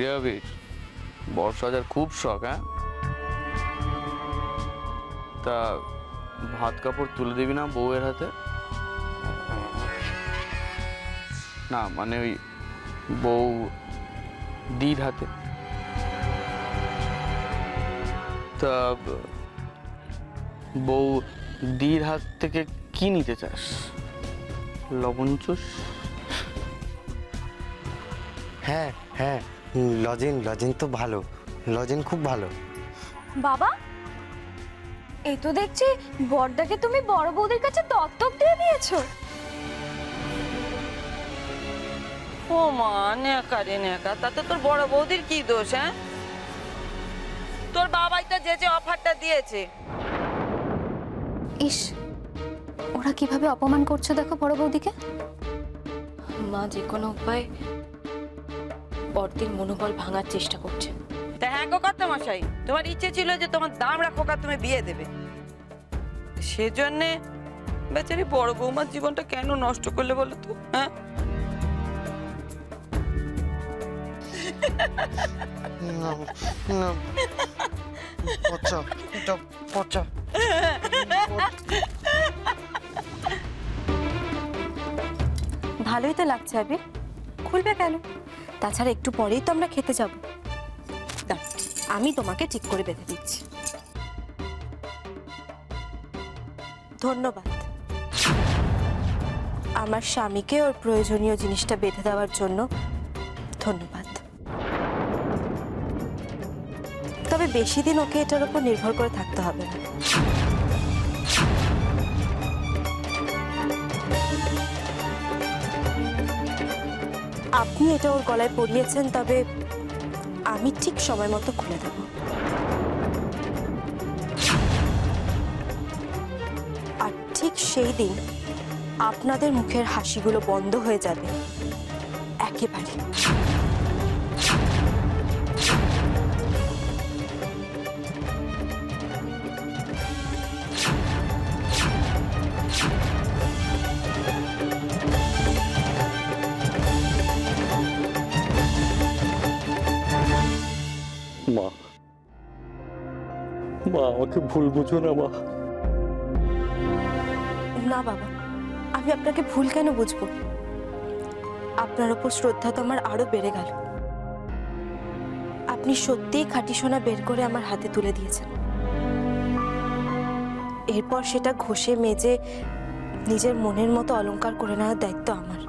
কিরে আবির, বর্ষাজার খুব শখ, হ্যাঁ? তা ভাত কাপড় তুলে দিবি না বউয়ের হাতে? না মানে ওই বউ দির হাতে। তা বউ দির হাত থেকে কি নিতে চাস? লবণ চুষ? হ্যাঁ হ্যাঁ, লজেন লজেন তো ভালো, লজেন খুব ভালো। বাবা, এই তো দেখছি বড়দাকে তুমি বড় বৌদির কাছে দত্তক দিয়ে দিয়েছো। ও মা, নেকা রে নেকা, তাতে তোর বড় বৌদির কি দোষ? হ্যাঁ, তোর বাবাই তো যে অফারটা দিয়েছে। ইস, ওরা কিভাবে অপমান করছে দেখো বড় বৌদিকে। মা যে কোনো উপায় বড়দির মনোবল ভাঙার চেষ্টা করছে। তা হ্যাঁ গো কর্তা মশাই, তোমার ইচ্ছে ছিল যে তোমার দামড়া খোকা তুমি বিয়ে দেবে, সেজন্যে বেচারি বড় বৌমার জীবনটা কেন নষ্ট করলে বলো তো? হ্যাঁ, পচা, এটা পচা। ভালোই তো লাগছে আবির, খুলবে কেন? তাছাড়া একটু পরেই তো আমরা খেতে যাব। আমি তোমাকে ঠিক করে বেঁধে দিচ্ছি। ধন্যবাদ আমার স্বামীকে ওর প্রয়োজনীয় জিনিসটা বেঁধে দেওয়ার জন্য। ধন্যবাদ। তবে বেশি দিন ওকে এটার উপর নির্ভর করে থাকতে হবে না। আপনি এটা ওর গলায় পরিয়েছেন, তবে আমি ঠিক সময় মতো খুলে দেব। আর ঠিক সেই দিন আপনাদের মুখের হাসিগুলো বন্ধ হয়ে যাবে একেবারে। মা, মা আমাকে ভুল বুঝো না মা। না বাবা, আমি আপনাকে ভুল কেন বুঝবো? আপনার ওপর শ্রদ্ধা তো আমার আরো বেড়ে গেল। আপনি সত্যিই খাঁটি সোনা বের করে আমার হাতে তুলে দিয়েছেন। এরপর সেটা ঘষে মেজে নিজের মনের মতো অলংকার করে নেওয়ার দায়িত্ব আমার।